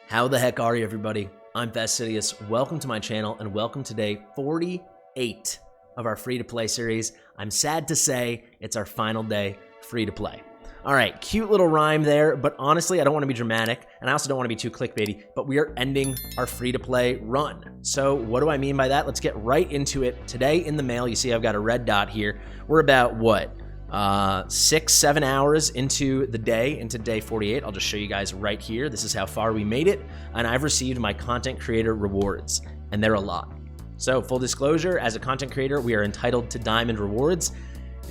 How the heck are you, everybody? I'm Fast The Fastidious. Welcome to my channel and welcome to day 48 of our free-to-play series. I'm sad to say it's our final day free-to-play. All right, cute little rhyme there, but honestly, I don't want to be dramatic, and I also don't want to be too clickbaity, but we are ending our free-to-play run. So what do I mean by that? Let's get right into it. Today in the mail, you see I've got a red dot here. We're about, what, 6-7 hours into the day, into day 48. I'll just show you guys right here. This is how far we made it, and I've received my content creator rewards, and they're a lot. So full disclosure, as a content creator, we are entitled to diamond rewards.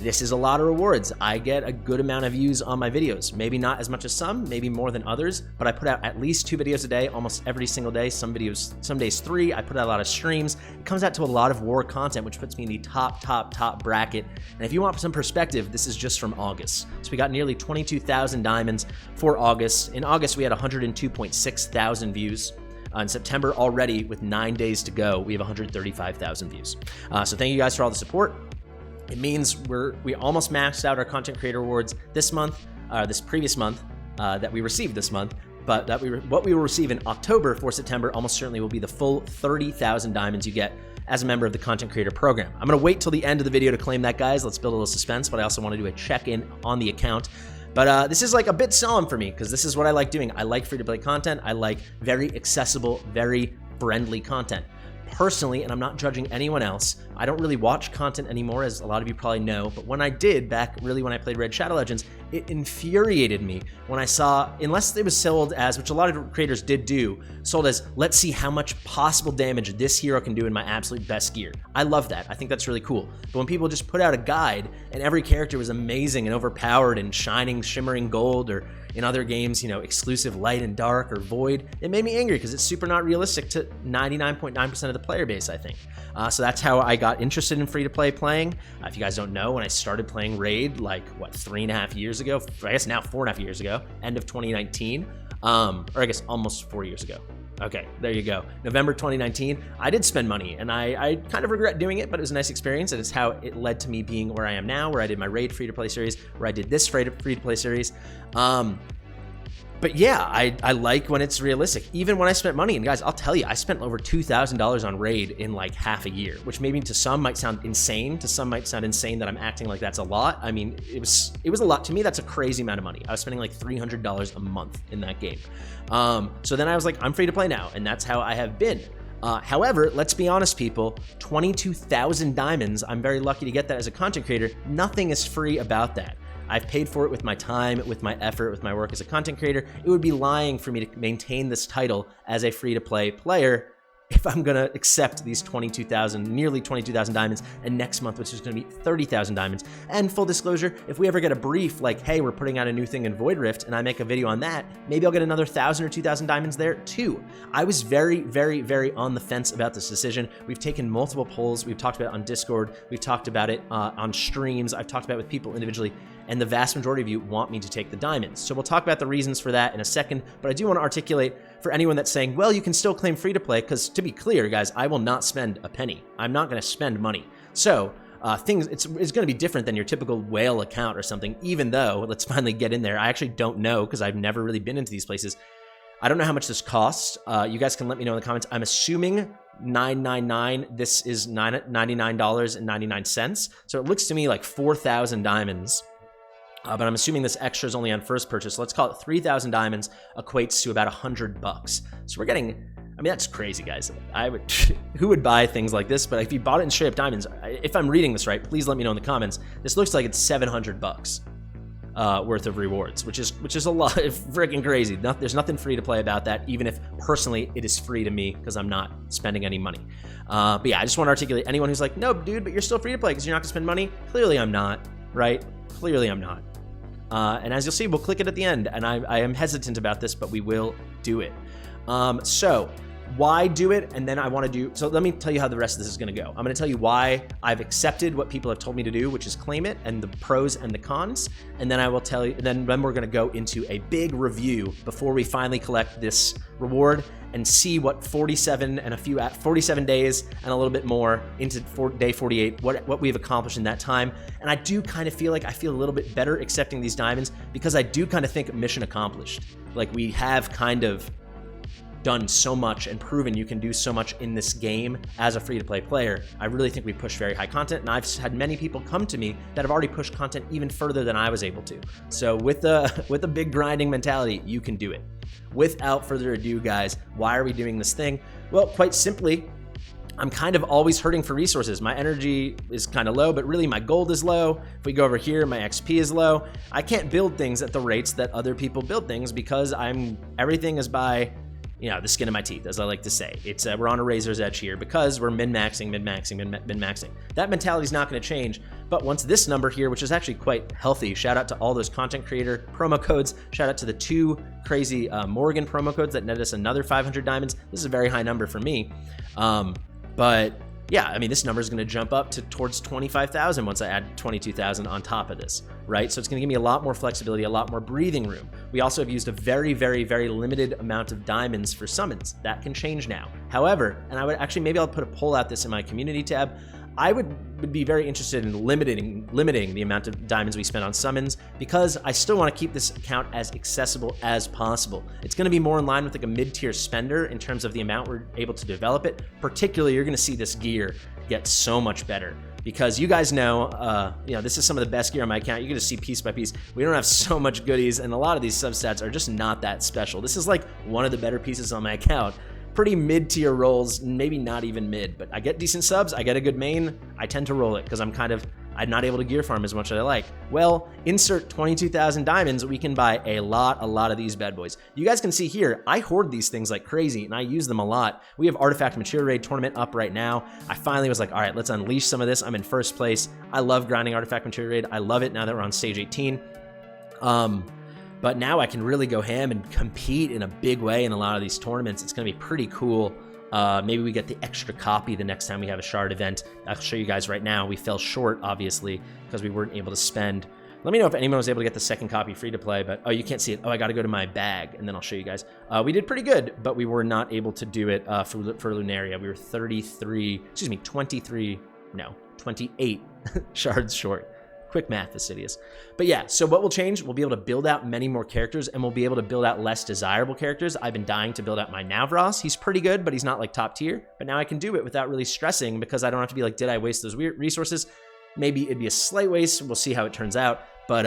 This is a lot of rewards. I get a good amount of views on my videos. Maybe not as much as some, maybe more than others, but I put out at least 2 videos a day, almost every single day. Some days 3. I put out a lot of streams. It comes out to a lot of war content, which puts me in the top bracket. And if you want some perspective, this is just from August. So we got nearly 22,000 diamonds for August. In August, we had 102.6 thousand views. In September already, with 9 days to go, we have 135,000 views. So thank you guys for all the support. It means we almost maxed out our content creator rewards this month, this previous month that we received this month, but what we will receive in October for September almost certainly will be the full 30,000 diamonds you get as a member of the content creator program. I'm gonna wait till the end of the video to claim that, guys. Let's build a little suspense, but I also want to do a check-in on the account. But this is like a bit solemn for me because this is what I like doing. I like free-to-play content. I like very accessible, very friendly content. Personally, and I'm not judging anyone else, I don't really watch content anymore, as a lot of you probably know, but when I did, back really when I played Red Shadow Legends, it infuriated me when I saw, unless it was sold as, which a lot of creators did do, sold as, let's see how much possible damage this hero can do in my absolute best gear. I love that. I think that's really cool. But when people just put out a guide and every character was amazing and overpowered and shining, shimmering gold, or in other games, you know, exclusive light and dark or void, it made me angry because it's super not realistic to 99.9% of the player base, I think. So that's how I got interested in free-to-play playing. If you guys don't know, when I started playing Raid, like, what, 3.5 years ago? I guess now 4.5 years ago, end of 2019, or I guess almost 4 years ago. Okay, there you go. November 2019, I did spend money, and I kind of regret doing it, but it was a nice experience, and it's how it led to me being where I am now, where I did my Raid free-to-play series, where I did this free-to-play series. But yeah, I like when it's realistic. Even when I spent money, and guys, I'll tell you, I spent over $2,000 on Raid in like half a year, which maybe to some might sound insane. To some might sound insane that I'm acting like that's a lot. I mean, it was a lot. To me, that's a crazy amount of money. I was spending like $300 a month in that game. So then I was like, I'm free to play now, and that's how I have been. However, let's be honest, people, 22,000 diamonds, I'm very lucky to get that as a content creator. Nothing is free about that. I've paid for it with my time, with my effort, with my work as a content creator. It would be lying for me to maintain this title as a free-to-play player if I'm gonna accept these 22,000, nearly 22,000 diamonds, and next month, which is gonna be 30,000 diamonds. And full disclosure, if we ever get a brief like, hey, we're putting out a new thing in Void Rift, and I make a video on that, maybe I'll get another 1,000 or 2,000 diamonds there too. I was very, very, very on the fence about this decision. We've taken multiple polls. We've talked about it on Discord. We've talked about it on streams. I've talked about it with people individually, and the vast majority of you want me to take the diamonds. So we'll talk about the reasons for that in a second, but I do want to articulate for anyone that's saying, well, you can still claim free to play, because to be clear, guys, I will not spend a penny. I'm not going to spend money. So it's going to be different than your typical whale account or something, even though, let's finally get in there. I actually don't know, because I've never really been into these places. I don't know how much this costs. You guys can let me know in the comments. I'm assuming $9.99. This is $99.99. So it looks to me like 4,000 diamonds. But I'm assuming this extra is only on first purchase. So let's call it 3,000 diamonds equates to about $100. So we're getting, I mean, that's crazy, guys. Who would buy things like this? But if you bought it in straight up diamonds, if I'm reading this right, please let me know in the comments. This looks like it's $700 worth of rewards, which is a lot of freaking crazy. There's nothing free to play about that, even if personally it is free to me because I'm not spending any money. But yeah, I just want to articulate anyone who's like, no, dude, but you're still free to play because you're not gonna spend money. Clearly I'm not, right? Clearly I'm not. And as you'll see, we'll click it at the end, and I am hesitant about this, but we will do it. So why do it? And then I want to do, so let me tell you how the rest of this is going to go. I'm going to tell you why I've accepted what people have told me to do, which is claim it, and the pros and the cons. And then I will tell you, then we're going to go into a big review before we finally collect this reward and see what 47 days and a little bit more into day 48, what we've accomplished in that time. And I do kind of feel like I feel a little bit better accepting these diamonds because I do kind of think mission accomplished. Like we have kind of done so much and proven you can do so much in this game as a free-to-play player, I really think we push very high content, and I've had many people come to me that have already pushed content even further than I was able to. So with a big grinding mentality, you can do it. Without further ado, guys, why are we doing this thing? Well, quite simply, I'm kind of always hurting for resources. My energy is kind of low, but really my gold is low. If we go over here, my XP is low. I can't build things at the rates that other people build things because everything is by, you know, the skin of my teeth, as I like to say. It's we're on a razor's edge here because we're min-maxing. That mentality is not going to change. But once this number here, which is actually quite healthy, shout out to all those content creator promo codes. Shout out to the 2 crazy Morgan promo codes that net us another 500 diamonds. This is a very high number for me. But yeah, I mean, this number is going to jump up to towards 25,000 once I add 22,000 on top of this, right? So it's going to give me a lot more flexibility, a lot more breathing room. We also have used a very, very, very limited amount of diamonds for summons. That can change now. However, and I would actually, maybe I'll put a poll out this in my community tab. I would be very interested in limiting the amount of diamonds we spend on summons because I still want to keep this account as accessible as possible. It's going to be more in line with like a mid-tier spender in terms of the amount we're able to develop it. Particularly, you're going to see this gear get so much better because you guys know, this is some of the best gear on my account. You're going to see piece by piece. We don't have so much goodies, and a lot of these substats are just not that special. This is like one of the better pieces on my account. Pretty mid-tier rolls, maybe not even mid, but I get decent subs, I get a good main, I tend to roll it because I'm not able to gear farm as much as I like. Well, insert 22,000 diamonds, we can buy a lot of these bad boys. You guys can see here, I hoard these things like crazy and I use them a lot. We have Artifact Material Raid tournament up right now. I finally was like, all right, let's unleash some of this. I'm in first place. I love grinding Artifact Material Raid. I love it now that we're on stage 18. But now I can really go ham and compete in a big way in a lot of these tournaments. It's going to be pretty cool. Maybe we get the extra copy the next time we have a shard event. I'll show you guys right now. We fell short, obviously, because we weren't able to spend. Let me know if anyone was able to get the second copy free to play, but oh, you can't see it. Oh, I got to go to my bag, and then I'll show you guys. We did pretty good, but we were not able to do it for Lunaria. We were 28 shards short. Quick math, Fastidious. But yeah, so what will change? We'll be able to build out many more characters, and we'll be able to build out less desirable characters. I've been dying to build out my Navros. He's pretty good, but he's not like top tier. But now I can do it without really stressing because I don't have to be like, did I waste those resources? Maybe it'd be a slight waste. We'll see how it turns out. But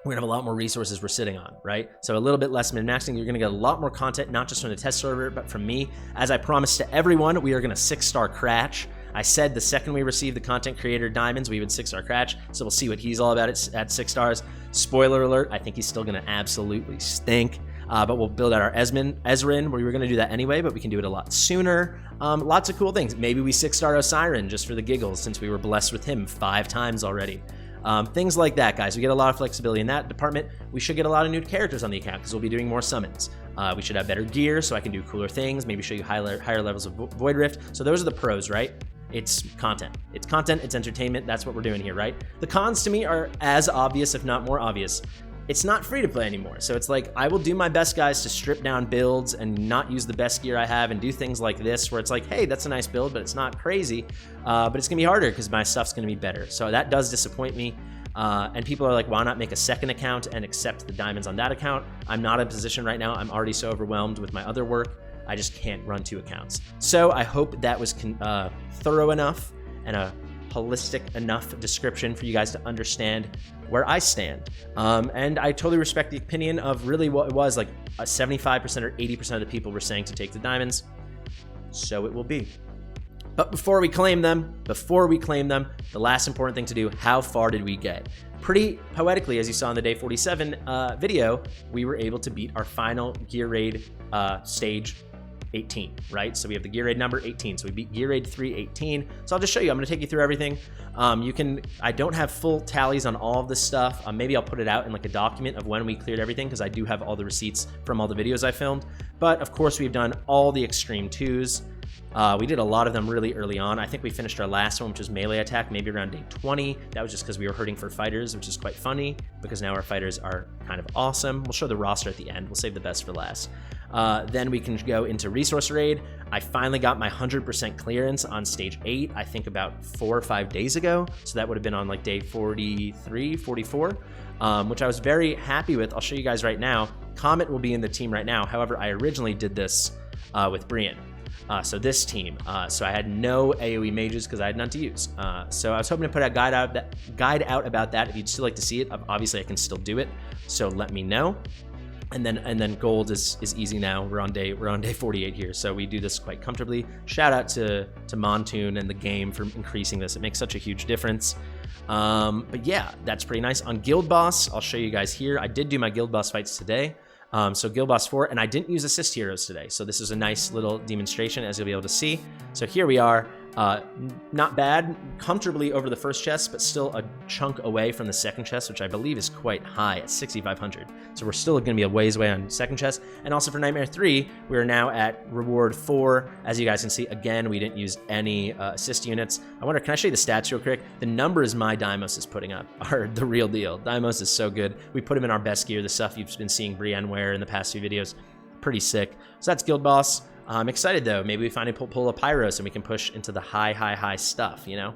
we're gonna have a lot more resources we're sitting on, right? So a little bit less min-maxing. You're gonna get a lot more content, not just from the test server, but from me. As I promised to everyone, we are gonna 6-star Cratch. I said the second we receive the content creator diamonds, we would 6-star Cratch. So we'll see what he's all about at 6 stars. Spoiler alert, I think he's still gonna absolutely stink. But we'll build out our Ezrin. We were gonna do that anyway, but we can do it a lot sooner. Lots of cool things. Maybe we 6-star Osiren just for the giggles since we were blessed with him 5 times already. Things like that, guys. We get a lot of flexibility in that department. We should get a lot of new characters on the account because we'll be doing more summons. We should have better gear so I can do cooler things, maybe show you higher levels of Void Rift. So those are the pros, right? It's content. It's content, it's entertainment. That's what we're doing here, right? The cons to me are as obvious, if not more obvious. It's not free to play anymore. So it's like, I will do my best, guys, to strip down builds and not use the best gear I have and do things like this where it's like, hey, that's a nice build, but it's not crazy. But it's gonna be harder because my stuff's gonna be better. So that does disappoint me. And people are like, why not make a second account and accept the diamonds on that account? I'm not in a position right now. I'm already so overwhelmed with my other work. I just can't run 2 accounts. So I hope that was thorough enough and a holistic enough description for you guys to understand where I stand. And I totally respect the opinion of really what it was, like 75% or 80% of the people were saying to take the diamonds. So it will be. But before we claim them, the last important thing to do, how far did we get? Pretty poetically, as you saw in the day 47 video, we were able to beat our final gear raid stage 18, right? So we have the gear raid number 18. So we beat gear raid 318. So I'll just show you. I'm going to take you through everything. I don't have full tallies on all of this stuff. Maybe I'll put it out in like a document of when we cleared everything because I do have all the receipts from all the videos I filmed. But of course, we've done all the extreme 2s. We did a lot of them really early on. I think we finished our last one, which was melee attack, maybe around day 20. That was just because we were hurting for fighters, which is quite funny because now our fighters are kind of awesome. We'll show the roster at the end. We'll save the best for last. Then we can go into resource raid. I finally got my 100% clearance on stage 8, I think about 4 or 5 days ago. So that would have been on like day 43, 44, which I was very happy with. I'll show you guys right now. Comet will be in the team right now. However, I originally did this with Brian. So this team. So I had no AoE mages because I had none to use. So I was hoping to put a guide out about that. If you'd still like to see it, obviously I can still do it. So let me know. And then gold is easy now. We're on day 48 here, so we do this quite comfortably. Shout out to Montoon and the game for increasing this. It makes such a huge difference. But yeah, that's pretty nice. On Guild Boss, I'll show you guys here. I did do my Guild Boss fights today. So Guild Boss 4, and I didn't use assist heroes today. So this is a nice little demonstration, as you'll be able to see. So here we are. Not bad, comfortably over the first chest, but still a chunk away from the second chest, which I believe is quite high at 6,500. So we're still going to be a ways away on second chest. And also for Nightmare 3, we are now at reward 4. As you guys can see, again, we didn't use any assist units. I wonder, can I show you the stats real quick? The numbers my Deimos is putting up are the real deal. Deimos is so good. We put him in our best gear, the stuff you've been seeing Brienne wear in the past few videos. Pretty sick. So that's Guild Boss. I'm excited though. Maybe we finally pull a Pyros and we can push into the high stuff, you know?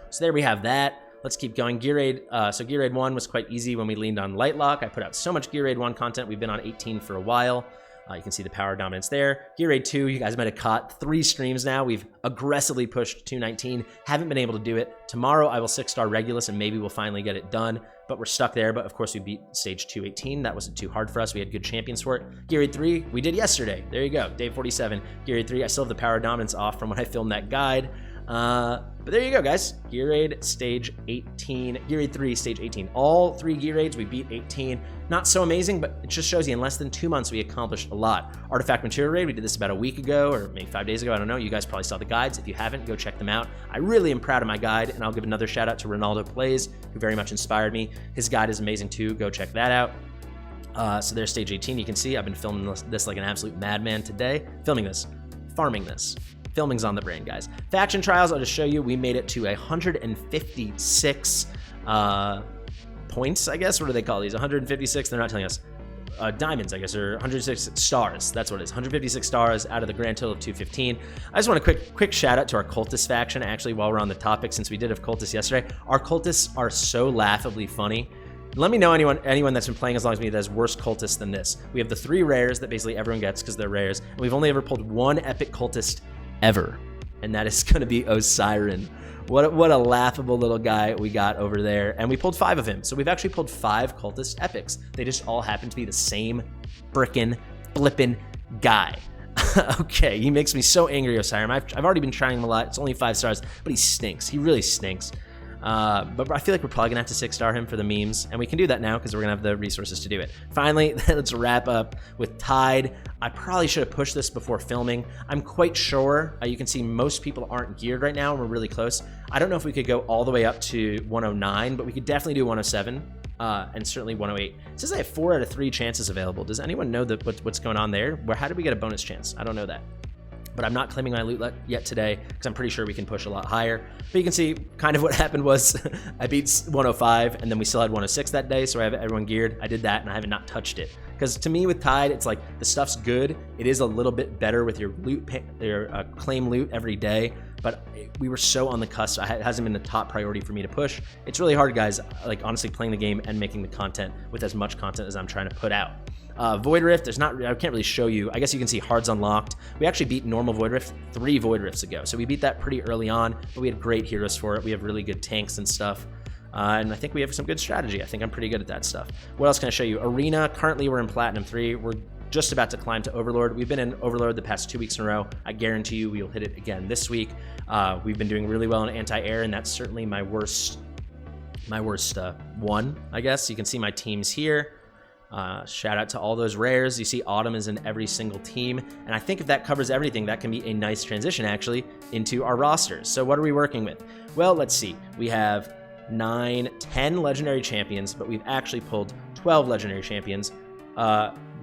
So there we have that. Let's keep going. Gear Raid. So Gear Raid 1 was quite easy when we leaned on Lightlock. I put out so much Gear Raid 1 content. We've been on 18 for a while. You can see the power dominance there. Gear Raid 2, you guys might have caught 3 streams now. We've aggressively pushed 219. Haven't been able to do it. Tomorrow I will 6-star Regulus and maybe we'll finally get it done. But we're stuck there. But of course we beat stage 218. That wasn't too hard for us. We had good champions for it. Gear Raid 3, we did yesterday. There you go. Day 47. Gear Raid 3, I still have the power dominance off from when I filmed that guide. But there you go, guys. Gear Raid stage 18. Gear Raid 3 stage 18. All 3 Gear Raids, we beat 18. Not so amazing, but it just shows you in less than 2 months we accomplished a lot. Artifact Material Raid, we did this about a week ago, or maybe 5 days ago. I don't know. You guys probably saw the guides. If you haven't, go check them out. I really am proud of my guide, and I'll give another shout out to Ronaldo Plays, who very much inspired me. His guide is amazing too. Go check that out. So there's stage 18. You can see I've been filming this like an absolute madman today. Farming this. Filming's on the brain, guys. Faction Trials, I'll just show you. We made it to 156 points, I guess. What do they call these? 156, they're not telling us. Diamonds, I guess, or 106 stars. That's what it is. 156 stars out of the grand total of 215. I just want a quick shout out to our cultist faction, actually, while we're on the topic, since we did have cultists yesterday. Our cultists are so laughably funny. Let me know anyone that's been playing as long as me that has worse cultists than this. We have the 3 rares that basically everyone gets because they're rares, and we've only ever pulled 1 epic cultist ever, and that is going to be Osiren. What a laughable little guy we got over there, and we pulled 5 of him. So we've actually pulled 5 cultist epics. They just all happen to be the same frickin' flippin' guy. Okay, he makes me so angry, Osiren. I've already been trying him a lot. It's only 5 stars, but he stinks. He really stinks. But I feel like we're probably gonna have to 6-star him for the memes, and we can do that now because we're gonna have the resources to do it. Finally, let's wrap up with Tide. I probably should have pushed this before filming. I'm quite sure, you can see most people aren't geared right now, and we're really close. I don't know if we could go all the way up to 109, but we could definitely do 107, and certainly 108. It says I have 4 out of 3 chances available. Does anyone know what's going on there? How did we get a bonus chance? I don't know that. But I'm not claiming my loot yet today because I'm pretty sure we can push a lot higher. But you can see kind of what happened was I beat 105 and then we still had 106 that day, so I have everyone geared. I did that and I haven't not touched it. Because to me with Tide, it's like the stuff's good. It is a little bit better with your loot, your claim loot every day, but we were so on the cusp. It hasn't been the top priority for me to push. It's really hard, guys, like honestly playing the game and making the content with as much content as I'm trying to put out. Void Rift, I can't really show you. I guess you can see Hards Unlocked. We actually beat normal Void Rift 3 Void Rifts ago. So we beat that pretty early on, but we had great heroes for it. We have really good tanks and stuff. And I think we have some good strategy. I think I'm pretty good at that stuff. What else can I show you? Arena, currently we're in Platinum 3. We're just about to climb to Overlord. We've been in Overlord the past 2 weeks in a row. I guarantee you we'll hit it again this week. We've been doing really well in anti-air, and that's certainly my worst one, I guess. You can see my teams here. Shout out to all those rares. You see Autumn is in every single team. And I think if that covers everything, that can be a nice transition actually into our rosters. So what are we working with? Well, let's see. We have 9, 10 legendary champions, but we've actually pulled 12 legendary champions.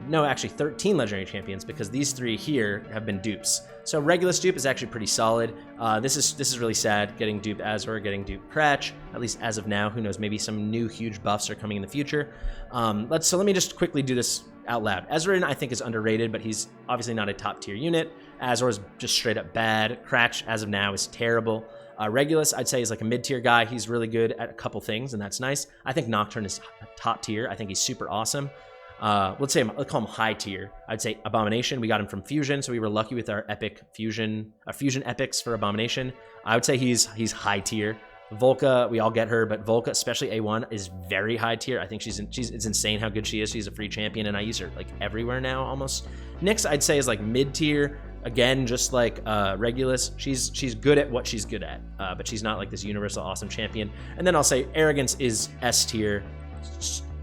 No, actually 13 legendary champions because these 3 here have been dupes. So Regulus dupe is actually pretty solid. This is really sad, getting dupe Azor, getting dupe Cratch, at least as of now. Who knows, maybe some new huge buffs are coming in the future. So let me just quickly do this out loud. Ezreal, I think, is underrated, but he's obviously not a top tier unit. Azor is just straight up bad. Cratch, as of now, is terrible. Regulus, I'd say, is like a mid-tier guy. He's really good at a couple things, and that's nice. I think Nocturne is top tier. I think he's super awesome. let's call him high tier. I'd say Abomination. We got him from Fusion, so we were lucky with our epic Fusion, Fusion epics for Abomination. I would say he's high tier. Volca, we all get her, but Volca, especially A1, is very high tier. I think it's insane how good she is. She's a free champion, and I use her like everywhere now almost. Nyx, I'd say, is like mid tier. Again, just like Regulus, she's good at what she's good at, but she's not like this universal awesome champion. And then I'll say Arrogance is S tier,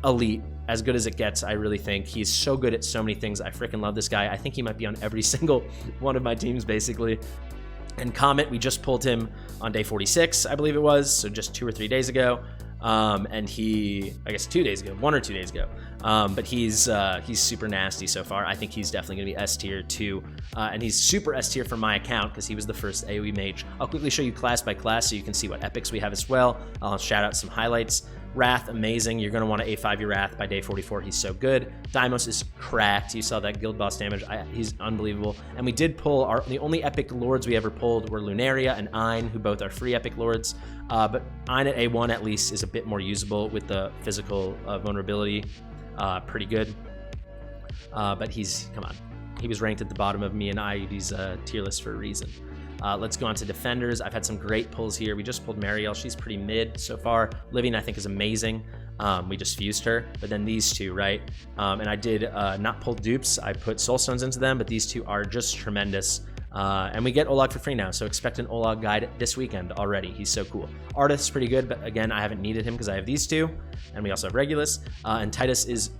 elite, as good as it gets. I really think he's so good at so many things. I freaking love this guy. I think he might be on every single one of my teams basically. And Comet, we just pulled him on day 46, I believe it was, so just 2 or 3 days ago. And I guess 2 days ago, 1 or 2 days ago. But he's super nasty so far. I think he's definitely gonna be S tier too. And he's super S tier for my account because he was the first AoE mage. I'll quickly show you class by class so you can see what epics we have as well. I'll shout out some highlights. Wrath, amazing. You're going to want to A5 your Wrath by day 44. He's so good. Deimos is cracked. You saw that guild boss damage. He's unbelievable. And we did pull the only epic lords we ever pulled were Lunaria and Ein, who both are free epic lords. But Ein at A1 at least is a bit more usable with the physical vulnerability. Pretty good. But come on. He was ranked at the bottom of me and IUD's tier list for a reason. Let's go on to defenders. I've had some great pulls here. We just pulled Marielle. She's pretty mid so far. Living, I think, is amazing. We just fused her. But then these two, right? And I did not pull dupes. I put soulstones into them, but these two are just tremendous. And we get Olag for free now, so expect an Olag guide this weekend already. He's so cool. Artist's pretty good, but again, I haven't needed him because I have these two. And we also have Regulus. And Titus is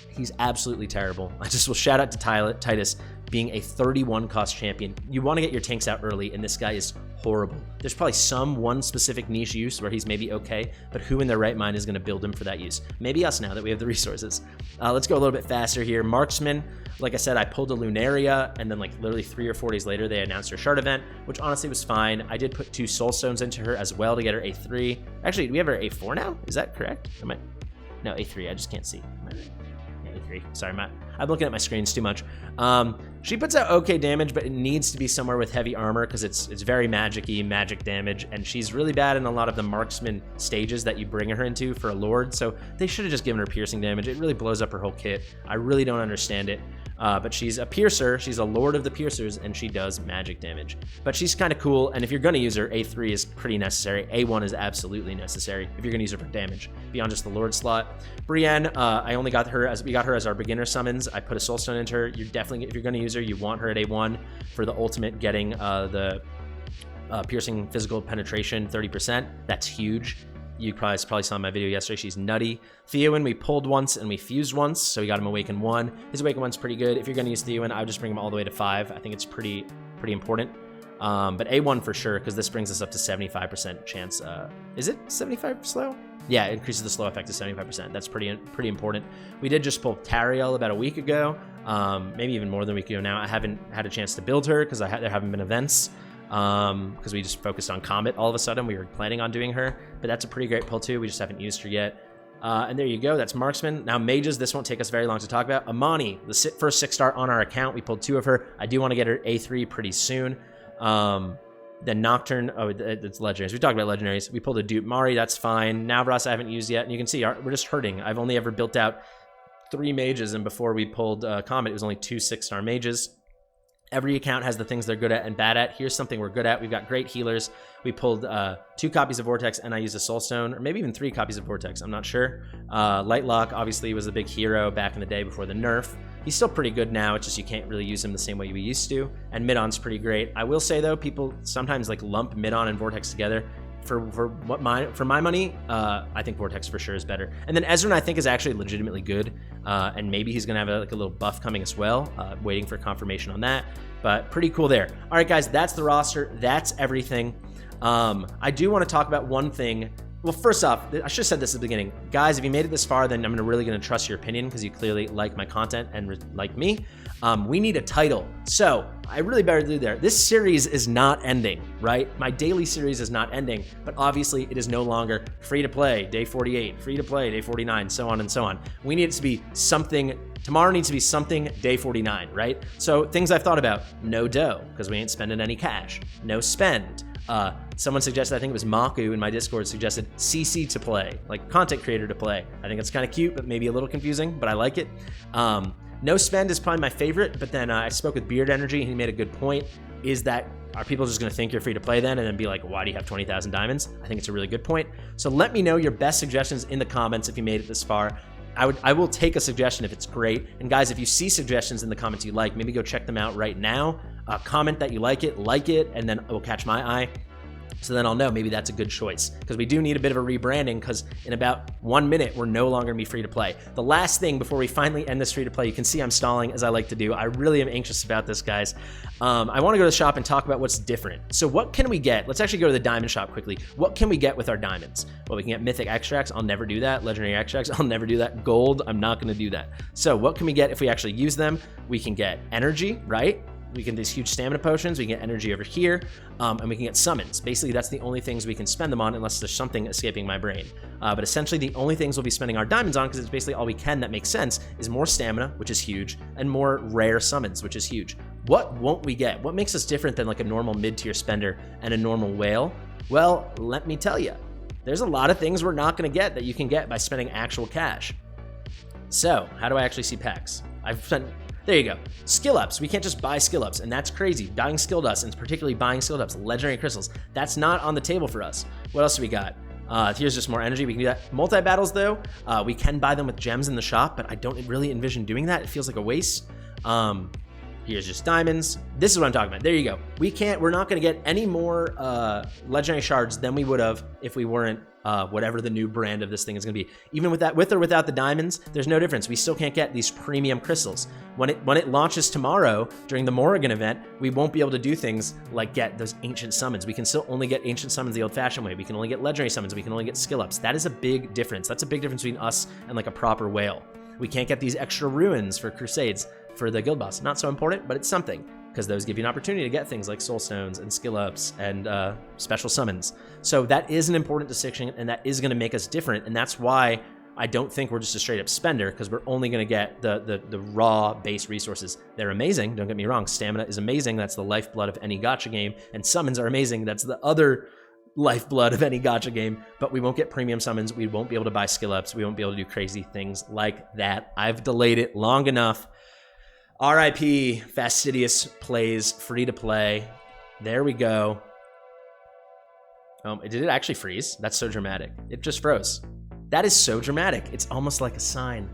he's absolutely terrible. I just will shout out to Titus being a 31 cost champion. You want to get your tanks out early, and this guy is horrible. There's probably one specific niche use where he's maybe okay, but who in their right mind is going to build him for that use? Maybe us now that we have the resources. Let's go a little bit faster here. Marksmen, like I said, I pulled a Lunaria, and then like literally 3 or 4 days later, they announced her shard event, which honestly was fine. I did put 2 soulstones into her as well to get her A3. Actually, do we have her A4 now? Is that correct? No, A3, I just can't see. Sorry, Matt. I'm looking at my screens too much. She puts out okay damage, but it needs to be somewhere with heavy armor because it's very magic-y, magic damage, and she's really bad in a lot of the marksman stages that you bring her into for a lord, so they should have just given her piercing damage. It really blows up her whole kit. I really don't understand it. But she's a piercer, she's a lord of the piercers, and she does magic damage. But she's kind of cool, and if you're going to use her, A3 is pretty necessary. A1 is absolutely necessary if you're going to use her for damage, beyond just the lord slot. Brienne, I only got her we got her as our beginner summons. I put a soulstone into her. You're definitely, if you're going to use her, you want her at A1 for the ultimate getting the piercing physical penetration 30%. That's huge. You probably saw my video yesterday. She's nutty. Theowen, we pulled once and we fused once, so we got him Awaken 1. His Awaken 1's pretty good. If you're going to use Theowen, I would just bring him all the way to 5. I think it's pretty important. But A1 for sure, because this brings us up to 75% chance. Is it 75 slow? Yeah, it increases the slow effect to 75%. That's pretty important. We did just pull Tariel about a week ago, maybe even more than a week ago now. I haven't had a chance to build her because there haven't been events. Because we just focused on Comet all of a sudden. We were planning on doing her, but that's a pretty great pull too. We just haven't used her yet. And there you go. That's Marksman. Now mages, this won't take us very long to talk about. Amani, the first 6-star on our account. We pulled 2 of her. I do want to get her A3 pretty soon. Then Nocturne, it's legendaries. We talked about legendaries. We pulled a dupe Mari, that's fine. Navras I haven't used yet, and you can see we're just hurting. I've only ever built out 3 mages, and before we pulled Comet, it was only 2 6-star mages. Every account has the things they're good at and bad at. Here's something we're good at. We've got great healers. We pulled 2 copies of Vortex, and I used a Soulstone, or maybe even 3 copies of Vortex. I'm not sure. Lightlock obviously was a big hero back in the day before the nerf. He's still pretty good now. It's just you can't really use him the same way we used to. And Midon's pretty great. I will say though, people sometimes like lump Midon and Vortex together. For my money, I think Vortex for sure is better. And then Ezreal I think is actually legitimately good, and maybe he's gonna have a little buff coming as well. Waiting for confirmation on that, but pretty cool there. All right, guys, that's the roster. That's everything. I do want to talk about one thing. Well, first off, I should have said this at the beginning. Guys, if you made it this far, then I'm really going to trust your opinion because you clearly like my content and like me. We need a title. So I really better do there. This series is not ending, right? My daily series is not ending, but obviously it is no longer free to play, day 48, free to play, day 49, so on and so on. We need it to be something Tomorrow needs to be something day 49, right? So things I've thought about: no dough, because we ain't spending any cash. No spend. Someone suggested, I think it was Maku in my Discord, suggested CC to play, like content creator to play. I think it's kind of cute, but maybe a little confusing, but I like it. No spend is probably my favorite, but then I spoke with Beard Energy, and he made a good point, is that are people just gonna think you're free to play then and then be like, why do you have 20,000 diamonds? I think it's a really good point. So let me know your best suggestions in the comments if you made it this far. I will take a suggestion if it's great. And guys, if you see suggestions in the comments you like, maybe go check them out right now. Comment that you like it, and then it will catch my eye. So then I'll know maybe that's a good choice, because we do need a bit of a rebranding, because in about 1 minute, we're no longer gonna be free to play. The last thing before we finally end this free to play, you can see I'm stalling as I like to do. I really am anxious about this, guys. I wanna go to the shop and talk about what's different. So what can we get? Let's actually go to the diamond shop quickly. What can we get with our diamonds? Well, we can get mythic extracts. I'll never do that. Legendary extracts. I'll never do that. Gold. I'm not gonna do that. So what can we get if we actually use them? We can get energy, right? We can do these huge stamina potions, we can get energy over here, and we can get summons. Basically, that's the only things we can spend them on, unless there's something escaping my brain. But essentially, the only things we'll be spending our diamonds on, because it's basically all we can that makes sense, is more stamina, which is huge, and more rare summons, which is huge. What won't we get? What makes us different than like a normal mid-tier spender and a normal whale? Well, let me tell you. There's a lot of things we're not going to get that you can get by spending actual cash. So, how do I actually see packs? There you go. Skill ups. We can't just buy skill ups, and that's crazy. Buying skill dust, and particularly buying skill ups, legendary crystals, that's not on the table for us. What else do we got? Here's just more energy. We can do that. Multi-battles, though, we can buy them with gems in the shop, but I don't really envision doing that. It feels like a waste. Here's just diamonds. This is what I'm talking about. There you go. We're not going to get any more legendary shards than we would have if we weren't whatever the new brand of this thing is going to be. Even with that, with or without the diamonds, there's no difference. We still can't get these premium crystals. When it launches tomorrow during the Morrigan event, we won't be able to do things like get those ancient summons. We can still only get ancient summons the old-fashioned way. We can only get legendary summons. We can only get skill ups. That is a big difference. That's a big difference between us and like a proper whale. We can't get these extra ruins for crusades for the guild boss. Not so important, but it's something, because those give you an opportunity to get things like soul stones and skill ups and special summons. So that is an important distinction, and that is going to make us different, and that's why I don't think we're just a straight up spender, because we're only going to get the raw base resources. They're amazing, don't get me wrong. Stamina is amazing, that's the lifeblood of any gacha game, and summons are amazing, that's the other lifeblood of any gacha game, but we won't get premium summons, we won't be able to buy skill ups, we won't be able to do crazy things like that. I've delayed it long enough. RIP Fastidious plays free to play. There we go. Did it actually freeze? That's so dramatic. It just froze. That is so dramatic. It's almost like a sign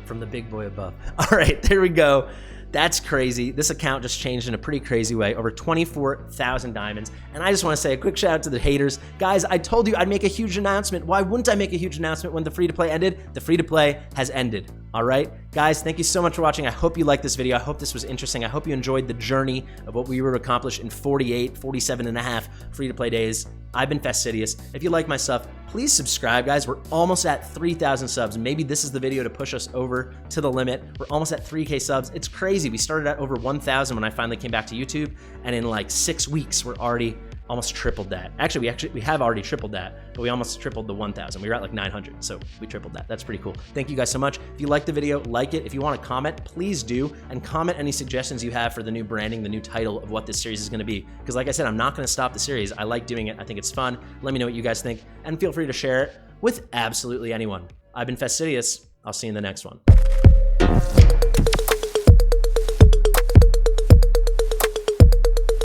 from the big boy above. All right, there we go. That's crazy. This account just changed in a pretty crazy way. Over 24,000 diamonds. And I just want to say a quick shout out to the haters. Guys, I told you I'd make a huge announcement. Why wouldn't I make a huge announcement when the free-to-play ended? The free-to-play has ended. All right? Guys, thank you so much for watching. I hope you liked this video. I hope this was interesting. I hope you enjoyed the journey of what we were to accomplish in 47 and a half free-to-play days. I've been Fastidious. If you like my stuff, please subscribe, guys. We're almost at 3,000 subs. Maybe this is the video to push us over to the limit. We're almost at 3K subs. It's crazy. We started at over 1,000 when I finally came back to YouTube, and in like 6 weeks, we're already almost tripled that. Actually, we have already tripled that, but we almost tripled the 1,000. We were at like 900, so we tripled that. That's pretty cool. Thank you guys so much. If you liked the video, like it. If you want to comment, please do, and comment any suggestions you have for the new branding, the new title of what this series is going to be. Because like I said, I'm not going to stop the series. I like doing it. I think it's fun. Let me know what you guys think, and feel free to share it with absolutely anyone. I've been Fastidious. I'll see you in the next one.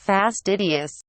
Fastidious.